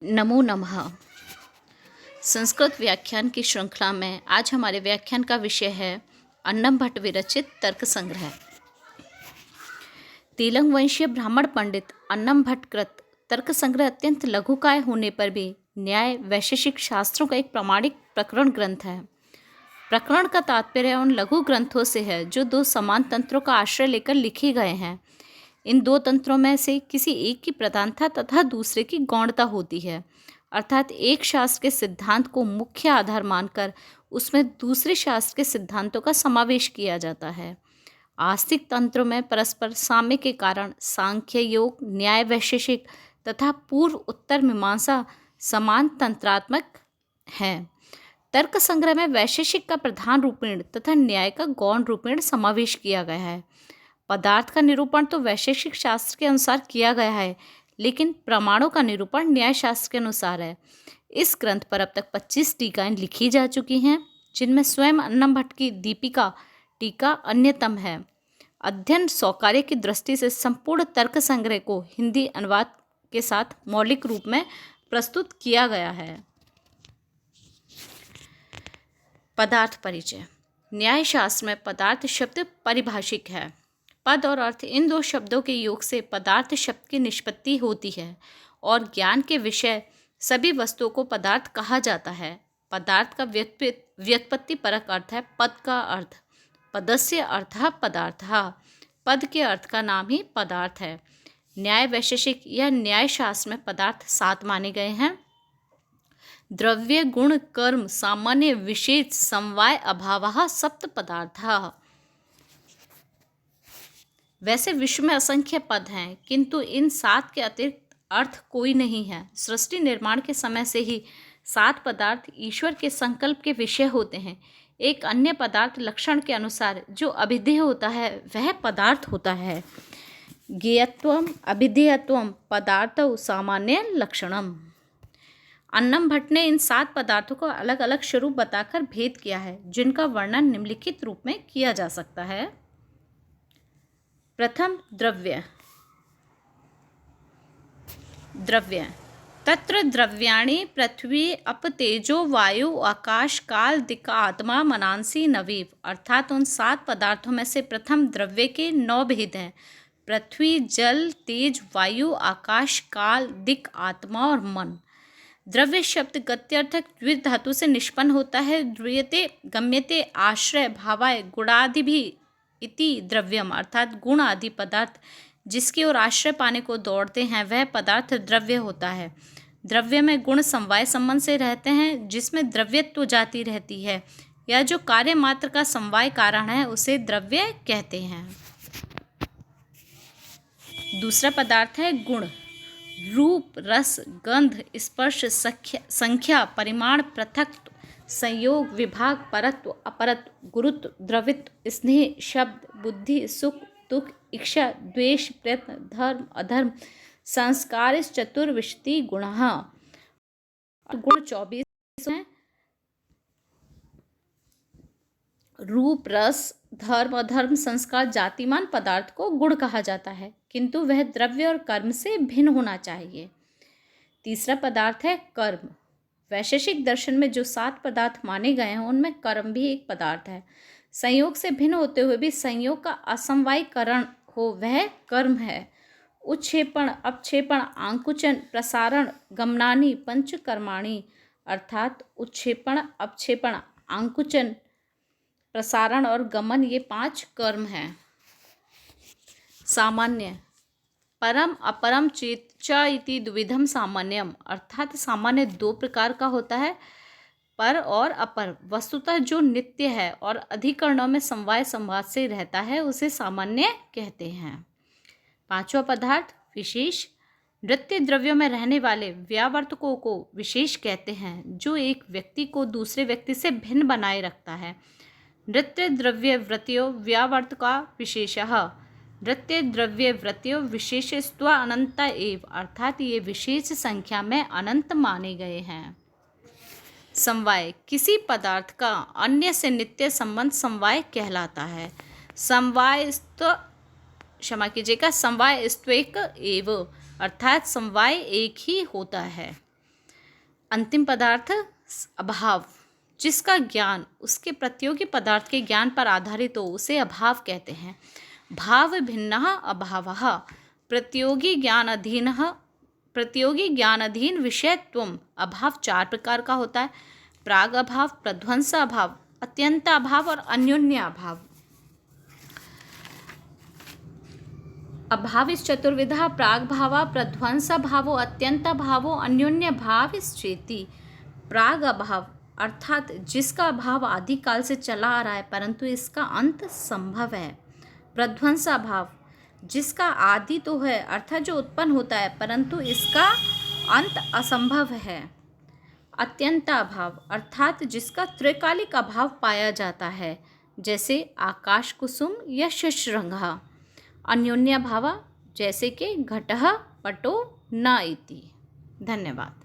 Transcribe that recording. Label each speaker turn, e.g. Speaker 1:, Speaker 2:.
Speaker 1: नमो नमः। संस्कृत व्याख्यान की श्रृंखला में आज हमारे व्याख्यान का विषय है अन्नम भट्ट विरचित तर्क संग्रह। तेलंग वंशीय ब्राह्मण पंडित अन्नम भट्ट कृत तर्क संग्रह अत्यंत लघुकाय होने पर भी न्याय वैशेषिक शास्त्रों का एक प्रामाणिक प्रकरण ग्रंथ है। प्रकरण का तात्पर्य उन लघु ग्रंथों से है जो दो समान तंत्रों का आश्रय लेकर लिखे गए हैं। इन दो तंत्रों में से किसी एक की प्रधानता तथा दूसरे की गौणता होती है, अर्थात एक शास्त्र के सिद्धांत को मुख्य आधार मानकर उसमें दूसरे शास्त्र के सिद्धांतों का समावेश किया जाता है। आस्तिक तंत्रों में परस्पर साम्य के कारण सांख्य योग, न्याय वैशेषिक तथा पूर्व उत्तर मीमांसा समान तंत्रात्मक हैं। तर्क संग्रह में वैशेषिक का प्रधान रूपेण तथा न्याय का गौण रूपेण समावेश किया गया है। पदार्थ का निरूपण तो वैशेषिक शास्त्र के अनुसार किया गया है, लेकिन प्रमाणों का निरूपण न्याय शास्त्र के अनुसार है। इस ग्रंथ पर अब तक 25 टीकाएं लिखी जा चुकी हैं, जिनमें स्वयं अन्नम भट्ट की दीपिका टीका अन्यतम है। अध्ययन सौकार्य की दृष्टि से संपूर्ण तर्क संग्रह को हिंदी अनुवाद के साथ मौलिक रूप में प्रस्तुत किया गया है। पदार्थ परिचय। न्याय शास्त्र में पदार्थ शब्द परिभाषिक है। पद और अर्थ इन दो शब्दों के योग से पदार्थ शब्द की निष्पत्ति होती है और ज्ञान के विषय सभी वस्तुओं को पदार्थ कहा जाता है। पदार्थ का व्युत्पत्ति परक अर्थ है पद का अर्थ। पदस्य अर्थः पदार्थः, पद के अर्थ का नाम ही पदार्थ है। न्याय वैशेषिक या न्याय शास्त्र में पदार्थ 7 माने गए हैं। द्रव्य गुण कर्म सामान्य विशेष समवाय अभावः सप्त पदार्थः। वैसे विश्व में असंख्य पद हैं, किंतु इन 7 के अतिरिक्त अर्थ कोई नहीं है। सृष्टि निर्माण के समय से ही 7 पदार्थ ईश्वर के संकल्प के विषय होते हैं। एक अन्य पदार्थ लक्षण के अनुसार जो अभिधेय होता है वह पदार्थ होता है। ज्ञेयत्वम अभिधेयत्वम पदार्थौ सामान्य लक्षणम। अन्नम भट्ट ने इन 7 पदार्थों को अलग अलग स्वरूप बताकर भेद किया है, जिनका वर्णन निम्नलिखित रूप में किया जा सकता है। प्रथम द्रव्य। तत्र द्रव्याणि पृथ्वी अप तेजो वायु आकाश काल दिक् आत्मा मनांसी नवीव, अर्थात उन 7 पदार्थों में से प्रथम द्रव्य के 9 भेद हैं। पृथ्वी, जल, तेज, वायु, आकाश, काल, दिक्, आत्मा और मन। द्रव्य शब्द गत्यर्थक द्वि धातु से निष्पन्न होता है। द्रियते गम्यते आश्रय भावाय गुणादि इति द्रव्यम, अर्थात गुण आदि पदार्थ जिसकी ओर आश्रय पाने को दौड़ते हैं वह पदार्थ द्रव्य होता है। द्रव्य में गुण समवाय संबंध से रहते हैं, जिसमें द्रव्यत्व जाति रहती है, या जो कार्य मात्र का समवाय कारण है उसे द्रव्य कहते हैं। दूसरा पदार्थ है गुण। रूप, रस, गंध, स्पर्श, संख्या, परिमाण, पृथक्त्व, संयोग, विभाग, परत्व, अपरत्व, गुरुत्व, द्रवित्व, स्नेह, शब्द, बुद्धि, सुख, दुख, इच्छा, द्वेष, प्रयत्न, धर्म, अधर्म, संस्कार, चतुर्विंशति गुणः। गुण 24 हैं। रूप, रस, धर्म, अधर्म, संस्कार, जातिमान पदार्थ को गुण कहा जाता है, किंतु वह द्रव्य और कर्म से भिन्न होना चाहिए। तीसरा पदार्थ है कर्म। वैशेषिक दर्शन में जो 7 पदार्थ माने गए हैं उनमें कर्म भी एक पदार्थ है। संयोग से भिन्न होते हुए भी संयोग का असमवायीकरण हो वह कर्म है। उत्क्षेपण, अपक्षेपण, आंकुचन, प्रसारण, गमनानि पंचकर्माणि, अर्थात उत्क्षेपण, अपक्षेपण, आंकुचन, प्रसारण और गमन ये 5 कर्म हैं। सामान्य। परम अपरम चेत च इति द्विविधम सामान्यम, अर्थात सामान्य 2 प्रकार का होता है, पर और अपर। वस्तुतः जो नित्य है और अधिकरणों में समवाय संवाद से रहता है उसे सामान्य कहते हैं। 5वां पदार्थ विशेष। नृत्य द्रव्यों में रहने वाले व्यावर्तकों को विशेष कहते हैं, जो एक व्यक्ति को दूसरे व्यक्ति से भिन्न बनाए रखता है। नृत्य द्रव्य वृत्तियों व्यावर्तका विशेषः। नृत्य द्रव्य वृत्तियों विशेषस्त्व अनंत एव, अर्थात ये विशेष संख्या में अनंत माने गए हैं। समवाय। किसी पदार्थ का अन्य से नित्य संबंध समवाय कहलाता है। समवाय समवाय स्त्वेक एव, अर्थात समवाय एक ही होता है। अंतिम पदार्थ अभाव, जिसका ज्ञान उसके प्रतियोगी पदार्थ के ज्ञान पर आधारित हो उसे अभाव कहते हैं। भाव भिन्नः अभावः, प्रतियोगी ज्ञानाधीन विषयत्वम अभाव 4 प्रकार का होता है। प्राग अभाव, प्रध्वंस अभाव, अत्यंत अभाव और अन्योन्य अभाव। अभाविस चतुर्विधा प्राग भावा प्रध्वंस भावो अत्यंत भावो अन्योन्य भाविश्चेति। प्राग अभाव अर्थात जिसका अभाव आदि काल से चला आ रहा है परंतु इसका अंत संभव है। प्रध्वंस अभाव जिसका आदि तो है अर्थात जो उत्पन्न होता है परंतु इसका अंत असंभव है। अत्यंत अभाव अर्थात जिसका त्रिकालिक अभाव पाया जाता है, जैसे आकाश कुसुम या शशृंगा। अन्योन्य भावा जैसे कि घटः पटो न इति। धन्यवाद।